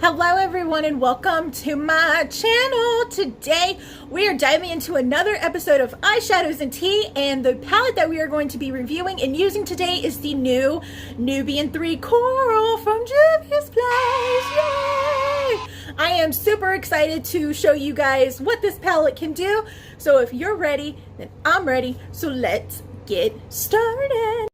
Hello everyone and welcome to my channel. Today we are diving into another episode of Eyeshadows and Tea, and the palette that we are going to be reviewing and using today is the new Nubian 3 Coral from Juvia's Place. Yay! I am super excited to show you guys what this palette can do. So if you're ready, then I'm ready. So let's get started.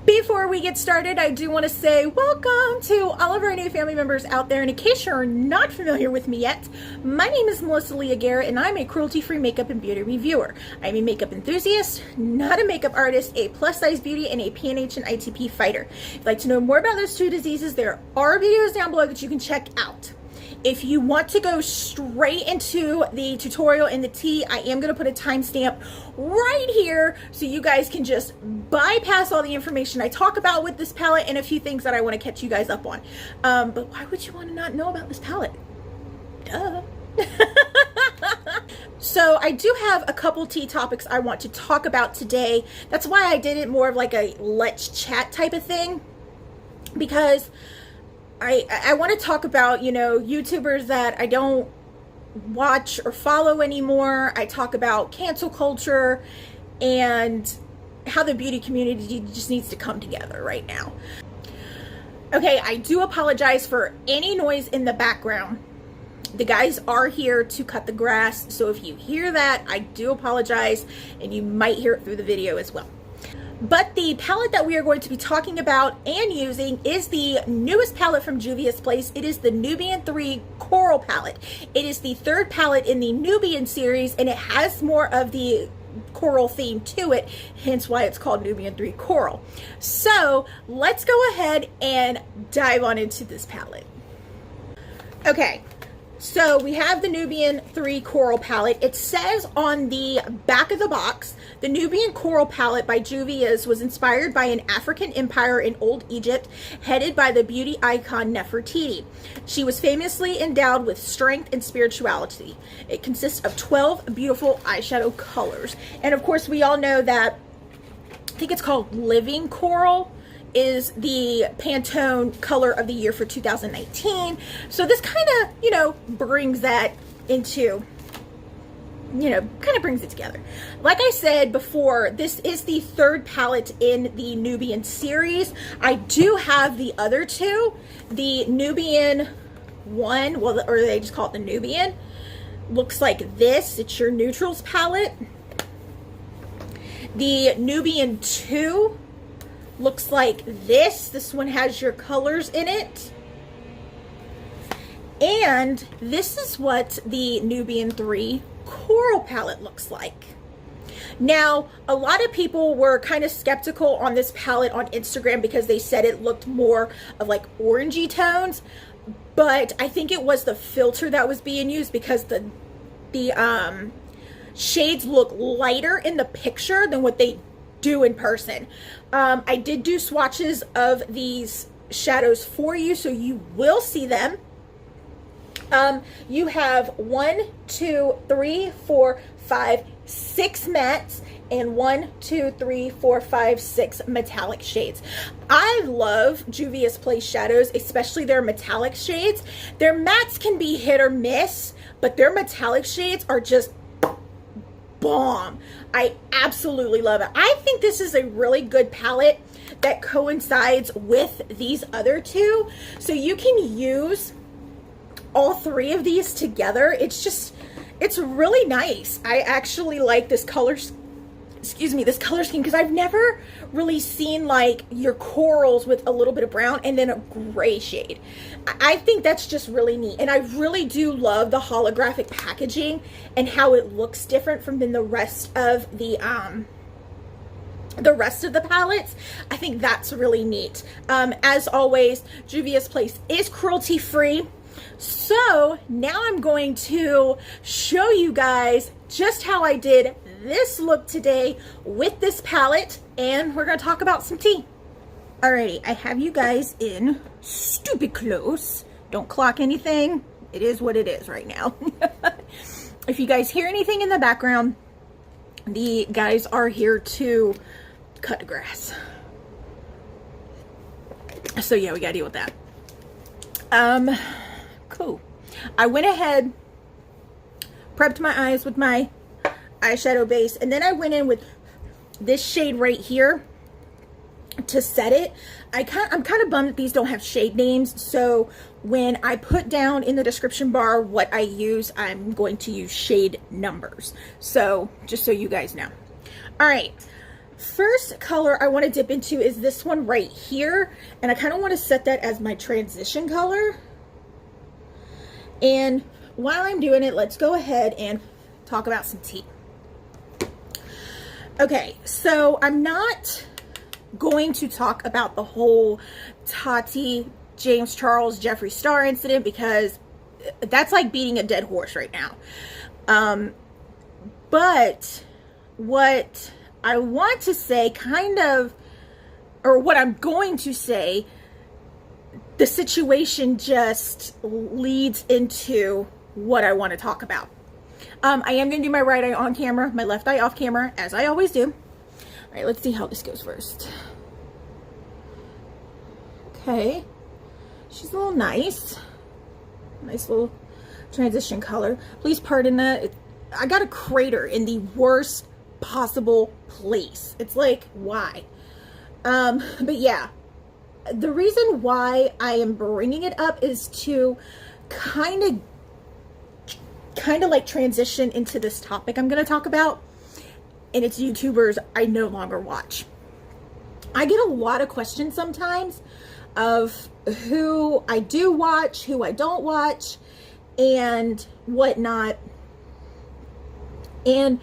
Before we get started, I do want to say welcome to all of our new family members out there. And in case you're not familiar with me yet, my name is Leah Garrett, and I'm a cruelty-free makeup and beauty reviewer. I'm a makeup enthusiast, not a makeup artist, a plus-size beauty, and a PNH and ITP fighter. If you'd like to know more about those two diseases, there are videos down below that you can check out. If you want to go straight into the tutorial and the tea, I am going to put a timestamp right here so you guys can just bypass all the information I talk about with this palette and a few things that I want to catch you guys up on. But why would you want to not know about this palette? Duh. So I do have a couple tea topics I want to talk about today. That's why I did it more of like a let's chat type of thing, because I want to talk about, you know, YouTubers that I don't watch or follow anymore. I talk about cancel culture and how the beauty community just needs to come together right now. Okay, I do apologize for any noise in the background. The guys are here to cut the grass, so if you hear that, I do apologize, and you might hear it through the video as well. But the palette that we are going to be talking about and using is the newest palette from Juvia's Place. It is the Nubian 3 Coral palette. It is the third palette in the Nubian series, and it has more of the coral theme to it, hence why it's called Nubian 3 Coral. So let's go ahead and dive on into this palette. Okay. So we have the Nubian 3 Coral palette. It says on the back of the box, the Nubian Coral palette by Juvia's was inspired by an African empire in Old Egypt, headed by the beauty icon Nefertiti. She was famously endowed with strength and spirituality. It consists of 12 beautiful eyeshadow colors. And of course, we all know that, I think it's called Living Coral, is the Pantone color of the year for 2019. So this kind of, you know, brings that into, you know, kind of brings it together. Like I said before, this is the third palette in the Nubian series. I do have the other two. The Nubian one, well, or they just call it the Nubian, looks like this. It's your neutrals palette. The Nubian 2 looks like this. This one has your colors in it. And this is what the Nubian 3 Coral palette looks like. Now, a lot of people were kind of skeptical on this palette on Instagram because they said it looked more of like orangey tones, but I think it was the filter that was being used, because the shades look lighter in the picture than what they do in person. I did do swatches of these shadows for you, so you will see them. You have 1, 2, 3, 4, 5, 6 mattes and 1, 2, 3, 4, 5, 6 metallic shades. I love Juvia's Place shadows, especially their metallic shades. Their mattes can be hit or miss, but their metallic shades are just bomb. I absolutely love it. I think this is a really good palette that coincides with these other two. So you can use all three of these together. It's just, it's really nice. I actually like this color, this color scheme, because I've never really seen like your corals with a little bit of brown and then a gray shade. I think that's just really neat, and I really do love the holographic packaging and how it looks different from the rest of the palettes. I think that's really neat. As always, Juvia's Place is cruelty free. So now I'm going to show you guys just how I did this look today with this palette, and we're going to talk about some tea. Alrighty, I have you guys in stupid close. Don't clock anything. It is what it is right now. If you guys hear anything in the background, the guys are here to cut the grass. So yeah, we gotta deal with that. Cool. I went ahead, prepped my eyes with my eyeshadow base, and then I went in with this shade right here to set it. I'm kind of bummed that these don't have shade names, so when I put down in the description bar what I use, I'm going to use shade numbers. So just so you guys know. All right, first color I want to dip into is this one right here, and I kind of want to set that as my transition color. And while I'm doing it, let's go ahead and talk about some tea. Okay, so I'm not going to talk about the whole Tarte, James Charles, Jeffree Star incident, because that's like beating a dead horse right now. But what I want to say or what I'm going to say, the situation just leads into what I want to talk about. I am going to do my right eye on camera, my left eye off camera, as I always do. All right, let's see how this goes first. Okay, she's a little nice. Nice little transition color. Please pardon that. I got a crater in the worst possible place. It's like, why? But yeah, the reason why I am bringing it up is to kind of like transition into this topic I'm going to talk about, and it's YouTubers I no longer watch. I get a lot of questions sometimes of who I do watch, who I don't watch, and whatnot. And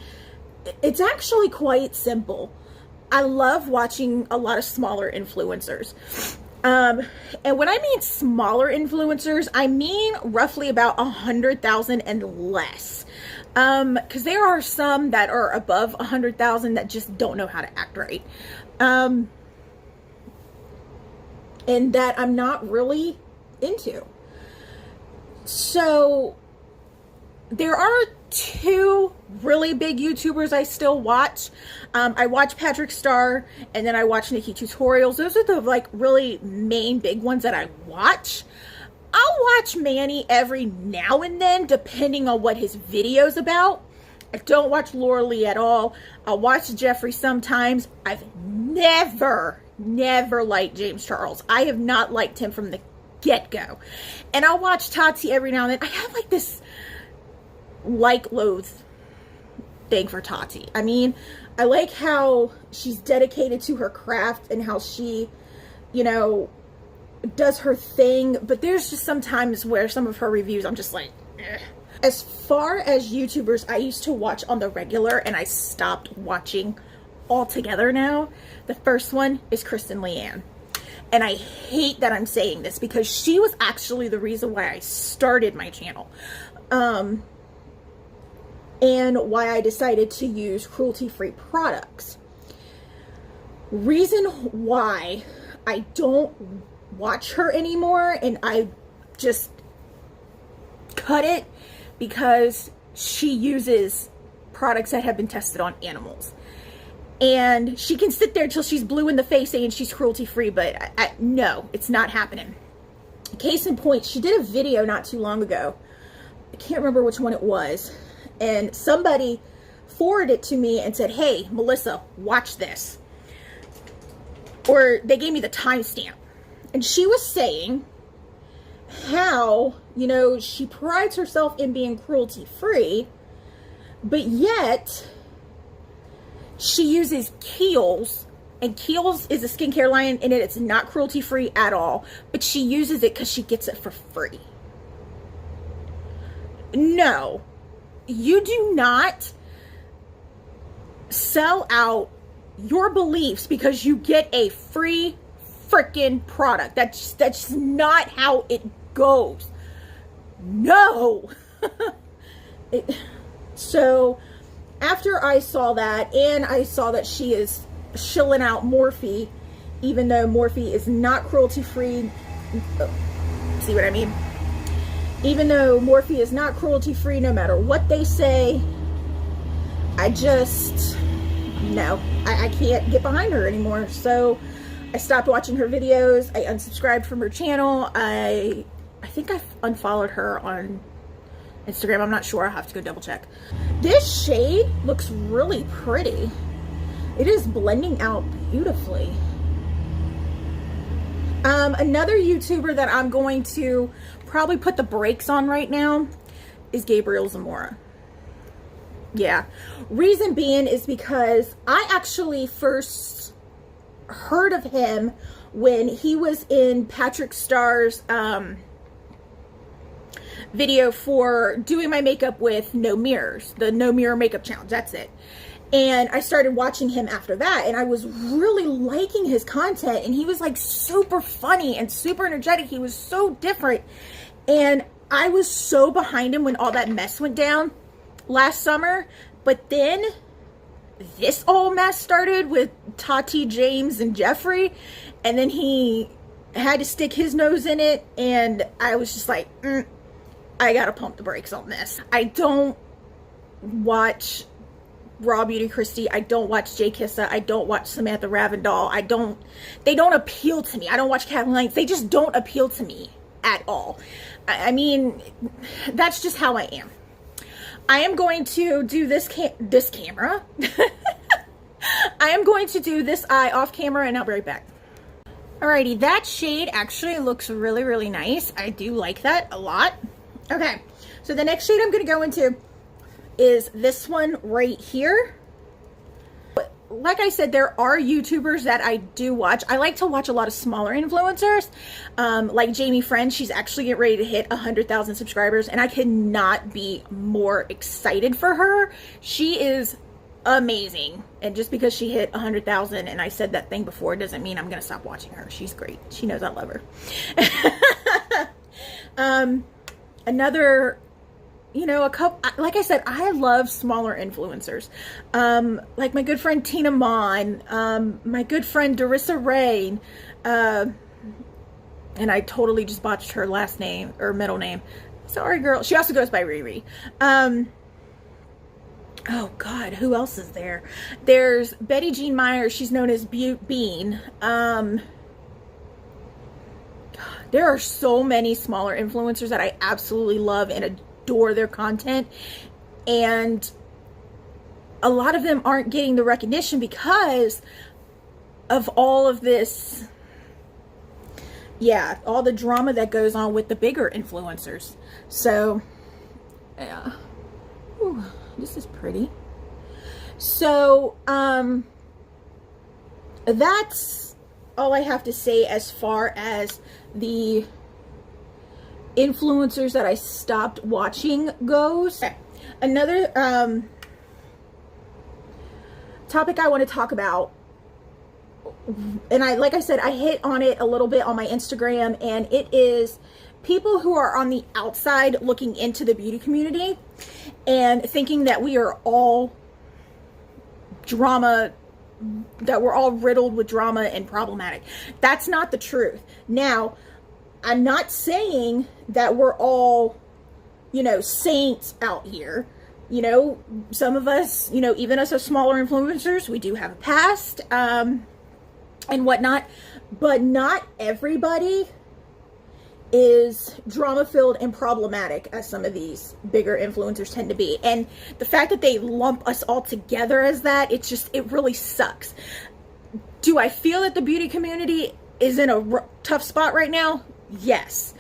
it's actually quite simple. I love watching a lot of smaller influencers. And when I mean smaller influencers, I mean roughly about 100,000 and less. Because there are some that are above 100,000 that just don't know how to act right. And that I'm not really into. So there are two really big YouTubers I still watch. I watch Patrick Star, and then I watch Nikki Tutorials. Those are the like really main big ones that I watch. I'll watch Manny every now and then, depending on what his video's about. I don't watch Laura Lee at all. I'll watch Jeffree sometimes. I've never liked James Charles. I have not liked him from the get-go. And I'll watch Tati every now and then. I have like this like-loathe thing for Tati. I mean, I like how she's dedicated to her craft and how she, you know, does her thing, but there's just some times where some of her reviews I'm just like, eh. As far as YouTubers I used to watch on the regular and I stopped watching altogether now, the first one is Kristen Leanne. And I hate that I'm saying this because she was actually the reason why I started my channel. And why I decided to use cruelty-free products. Reason why I don't watch her anymore and I just cut it, because she uses products that have been tested on animals. And she can sit there till she's blue in the face saying she's cruelty-free, but no, it's not happening. Case in point, she did a video not too long ago. I can't remember which one it was. And somebody forwarded it to me and said, hey, Melissa, watch this. Or they gave me the timestamp. And she was saying how, you know, she prides herself in being cruelty-free, but yet she uses Kiehl's, and Kiehl's is a skincare line, and it's not cruelty-free at all, but she uses it because she gets it for free. No, you do not sell out your beliefs because you get a free freaking product. That's not how it goes. No. So after I saw that, and I saw that she is shilling out Morphe, even though Morphe is not cruelty-free. See what I mean? Even though Morphe is not cruelty-free, no matter what they say, I just, no, I can't get behind her anymore. So I stopped watching her videos. I unsubscribed from her channel. I think I unfollowed her on Instagram. I'm not sure. I'll have to go double check. This shade looks really pretty. It is blending out beautifully. Another YouTuber that I'm going to probably put the brakes on right now is Gabriel Zamora. Yeah. Reason being is because I actually first heard of him when he was in Patrick Starr's video for doing my makeup with no mirrors, the no mirror makeup challenge. That's it. And I started watching him after that, and I was really liking his content, and he was like super funny and super energetic. He was so different, and I was so behind him when all that mess went down last summer. But then this whole mess started with Tati, James, and Jeffrey, and then he had to stick his nose in it, and I was just like, I gotta pump the brakes on this. I don't watch Raw Beauty Christie. I don't watch Jay Kissa. I don't watch Samantha Ravindal. They don't appeal to me. I don't watch Kathleen. They just don't appeal to me at all. I mean, that's just how I am. I am going to do this camera. I am going to do this eye off camera, and I'll be right back. Alrighty, that shade actually looks really, really nice. I do like that a lot. Okay, so the next shade I'm going to go into is this one right here. Like I said, there are YouTubers that I do watch. I like to watch a lot of smaller influencers, like Jamie Friend. She's actually getting ready to hit 100,000 subscribers, and I cannot be more excited for her. She is amazing, and just because she hit 100,000, and I said that thing before, doesn't mean I'm gonna stop watching her. She's great. She knows I love her. Another, you know, a couple, like I said, I love smaller influencers, like my good friend Tina Mon, my good friend Darissa Rain, and I totally just botched her last name or middle name. Sorry, girl. She also goes by Riri. Oh God, who else is there? There's Betty Jean Meyer. She's known as Butte Bean. There are so many smaller influencers that I absolutely love and adore their content, and a lot of them aren't getting the recognition because of all of this, yeah, all the drama that goes on with the bigger influencers. So yeah. Ooh, this is pretty. So that's all I have to say as far as the influencers that I stopped watching goes. Okay. Another topic I want to talk about, and like I said, I hit on it a little bit on my Instagram, and it is people who are on the outside looking into the beauty community and thinking that we are all drama, that we're all riddled with drama and problematic. That's not the truth. Now, I'm not saying that we're all, you know, saints out here. You know, some of us, you know, even us as smaller influencers, we do have a past, and whatnot, but not everybody is drama-filled and problematic as some of these bigger influencers tend to be. And the fact that they lump us all together as that, it really sucks. Do I feel that the beauty community is in a tough spot right now? Yes.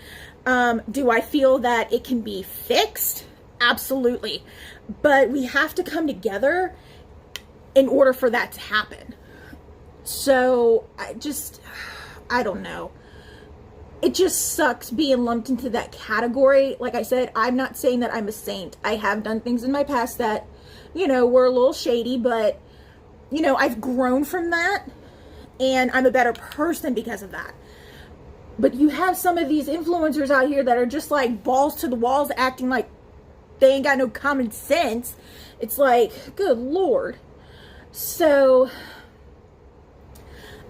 Do I feel that it can be fixed? Absolutely. But we have to come together in order for that to happen. So I don't know. It just sucks being lumped into that category. Like I said, I'm not saying that I'm a saint. I have done things in my past that, you know, were a little shady, but, you know, I've grown from that, and I'm a better person because of that. But you have some of these influencers out here that are just like balls to the walls, acting like they ain't got no common sense. It's like, good Lord. So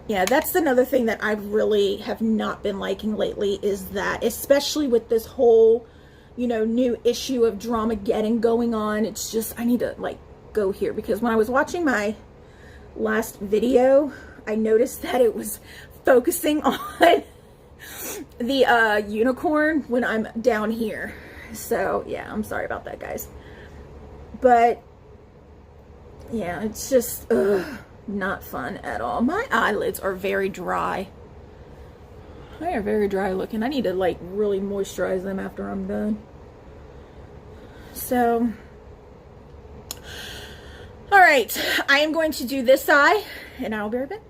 yeah, that's another thing that I really have not been liking lately, is that, especially with this whole, you know, new issue of Dramageddon going on, it's just, I need to like go here, because when I was watching my last video, I noticed that it was focusing on the unicorn when I'm down here. So yeah, I'm sorry about that, guys. But yeah, it's just not fun at all. My eyelids are very dry. They are very dry looking. I need to like really moisturize them after I'm done. So, all right, I am going to do this eye and I'll be right back.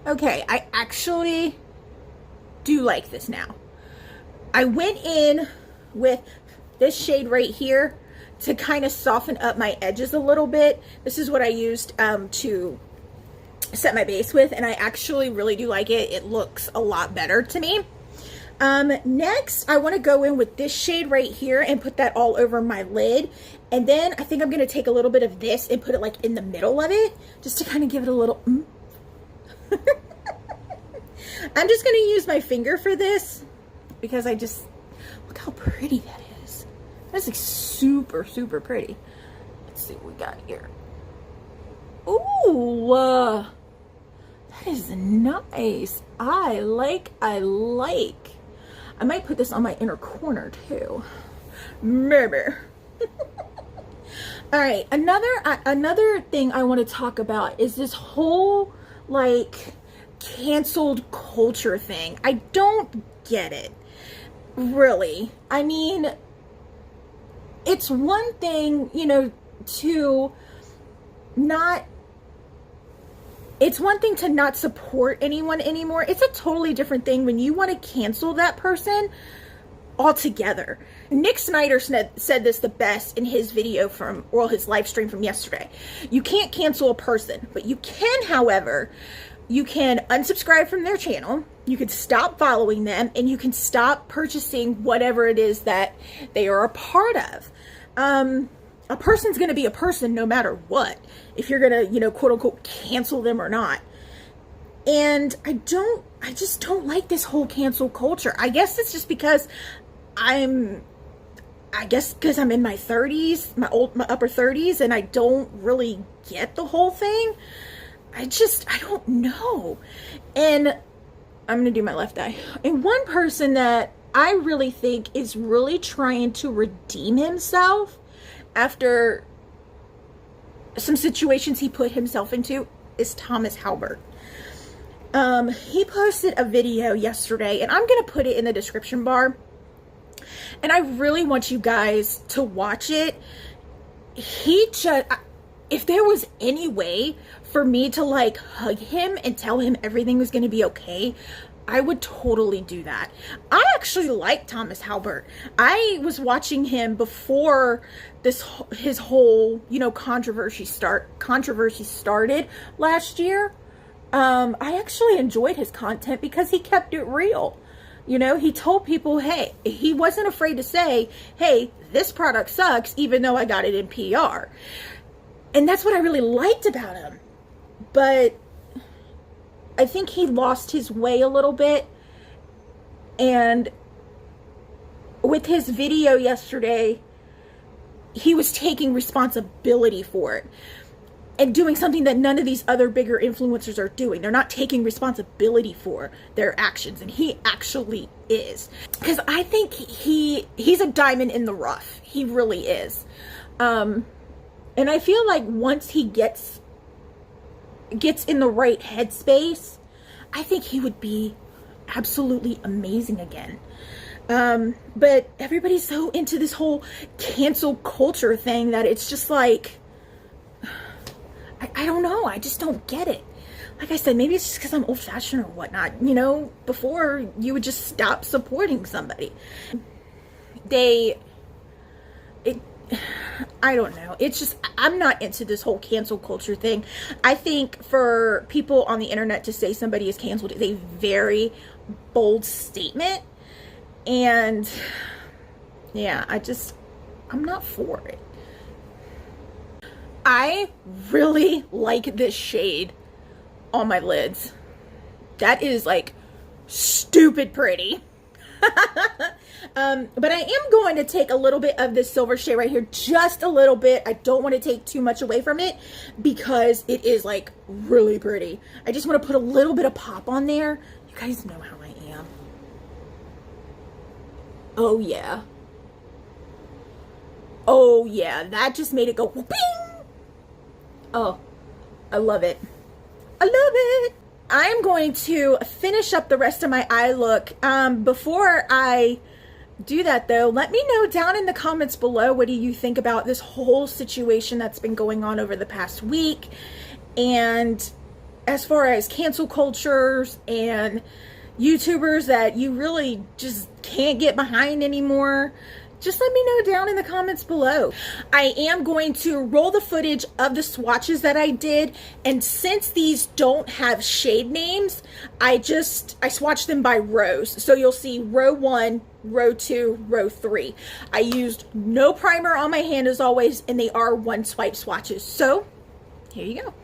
Okay, I actually do like this now. I went in with this shade right here to kind of soften up my edges a little bit. This is what I used to set my base with, and I actually really do like it. It looks a lot better to me. Next, I want to go in with this shade right here and put that all over my lid. And then I think I'm going to take a little bit of this and put it like in the middle of it, just to kind of give it a little I'm just going to use my finger for this because I just, look how pretty that is. That's like super, super pretty. Let's see what we got here. Ooh, that is nice. I like. I might put this on my inner corner too. Maybe. All right, another thing I want to talk about is this whole like canceled culture thing. I don't get it, really. I mean, it's one thing, you know, it's one thing to not support anyone anymore. It's a totally different thing when you want to cancel that person altogether. Nick Snyder said this the best in his video his live stream from yesterday. You can't cancel a person, but you can, however, you can unsubscribe from their channel, you can stop following them, and you can stop purchasing whatever it is that they are a part of. A person's going to be a person no matter what, if you're going to, you know, quote unquote, cancel them or not. And I just don't like this whole cancel culture. I guess it's just because I'm in my 30s, my upper 30s, and I don't really get the whole thing. I don't know. And I'm going to do my left eye. And one person that I really think is really trying to redeem himself after some situations he put himself into is Halbert. He posted a video yesterday, and I'm going to put it in the description bar. And I really want you guys to watch it. If there was any way for me to like hug him and tell him everything was going to be okay, I would totally do that. I actually like Halbert. I was watching him before his whole, you know, controversy started last year. I actually enjoyed his content because he kept it real. You know, he told people, hey, he wasn't afraid to say, hey, this product sucks, even though I got it in PR. And that's what I really liked about him. But I think he lost his way a little bit. And with his video yesterday, he was taking responsibility for it and doing something that none of these other bigger influencers are doing. They're not taking responsibility for their actions, and he actually is. Because I think he's a diamond in the rough. He really is. And I feel like once he gets in the right headspace, I think he would be absolutely amazing again. But everybody's so into this whole cancel culture thing that it's just like, I don't know. I just don't get it. Like I said, maybe it's just because I'm old-fashioned or whatnot. You know, before you would just stop supporting somebody. I don't know. It's just, I'm not into this whole cancel culture thing. I think for people on the internet to say somebody is canceled is a very bold statement. And yeah, I'm not for it. I really like this shade on my lids. That is like stupid pretty. But I am going to take a little bit of this silver shade right here, just a little bit. I don't want to take too much away from it because it is like really pretty. I just want to put a little bit of pop on there. You guys know how I am. Oh yeah. Oh yeah, that just made it go bing. Oh, I love it. I love it. I'm going to finish up the rest of my eye look. Before I do that though, let me know down in the comments below, what do you think about this whole situation that's been going on over the past week? And as far as cancel cultures and YouTubers that you really just can't get behind anymore, just let me know down in the comments below. I am going to roll the footage of the swatches that I did, and since these don't have shade names, I swatched them by rows. So you'll see row 1, row 2, row 3. I used no primer on my hand as always, and they are one swipe swatches. So here you go.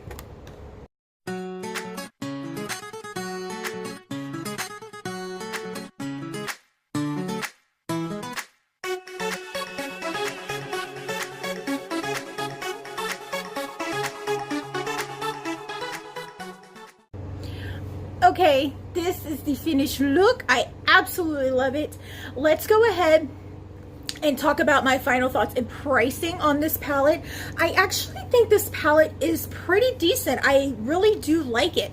Okay, this is the finished look. I absolutely love it. Let's go ahead and talk about my final thoughts and pricing on this palette. I actually think this palette is pretty decent. I really do like it.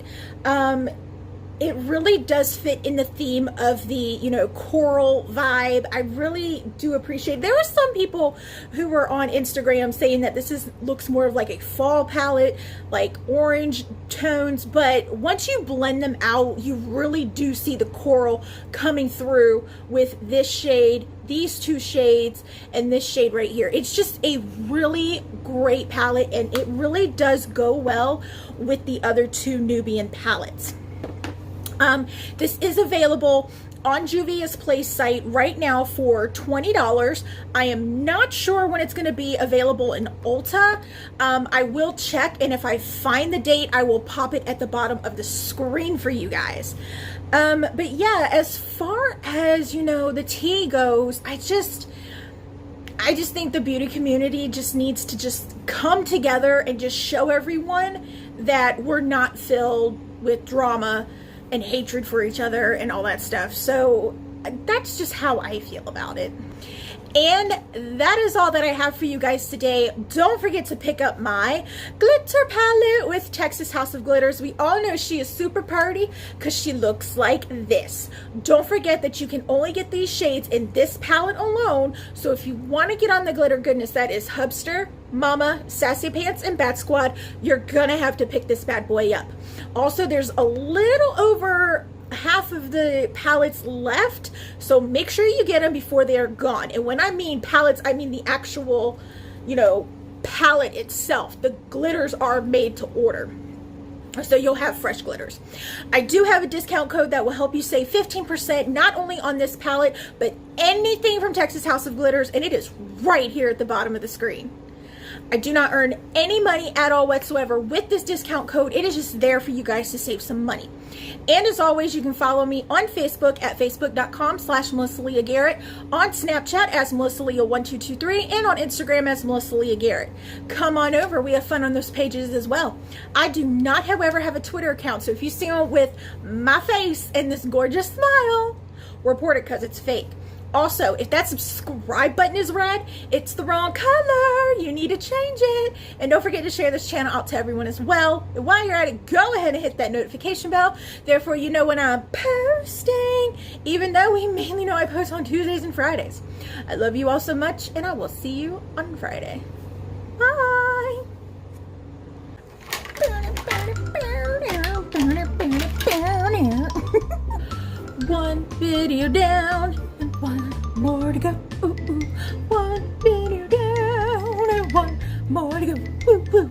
It really does fit in the theme of the, you know, coral vibe. I really do appreciate it. There were some people who were on Instagram saying that this looks more of like a fall palette, like orange tones, but once you blend them out, you really do see the coral coming through with this shade, these two shades, and this shade right here. It's just a really great palette, and it really does go well with the other two Nubian palettes. This is available on Juvia's Place site right now for $20. I am not sure when it's going to be available in Ulta. I will check, and if I find the date, I will pop it at the bottom of the screen for you guys. But yeah, as far as, you know, the tea goes, I just think the beauty community just needs to just come together and just show everyone that we're not filled with drama and hatred for each other and all that stuff. So that's just how I feel about it. And that is all that I have for you guys today. Don't forget to pick up my glitter palette with Texas House of Glitters. We all know she is super pretty because she looks like this. Don't forget that you can only get these shades in this palette alone. So if you want to get on the glitter goodness that is Hubster, Mama, Sassy Pants, and Bat Squad, you're gonna have to pick this bad boy up. Also, there's a little over half of the palettes left, so make sure you get them before they are gone. And when I mean palettes, I mean the actual, you know, palette itself. The glitters are made to order, so you'll have fresh glitters. I do have a discount code that will help you save 15%, not only on this palette, but anything from Texas House of Glitters, and it is right here at the bottom of the screen. I do not earn any money at all whatsoever with this discount code. It is just there for you guys to save some money. And as always, you can follow me on Facebook at facebook.com/MelissaLeahGarrett, on Snapchat as MelissaLeah1223, and on Instagram as MelissaLeahGarrett. Come on over. We have fun on those pages as well. I do not, however, have a Twitter account, so if you see one with my face and this gorgeous smile, report it because it's fake. Also, if that subscribe button is red, it's the wrong color. You need to change it. And don't forget to share this channel out to everyone as well. And while you're at it, go ahead and hit that notification bell. Therefore, you know when I'm posting, even though we mainly know I post on Tuesdays and Fridays. I love you all so much, and I will see you on Friday. Bye. One video down and one more to go. Ooh, ooh. One video down and one more to go. Ooh, ooh.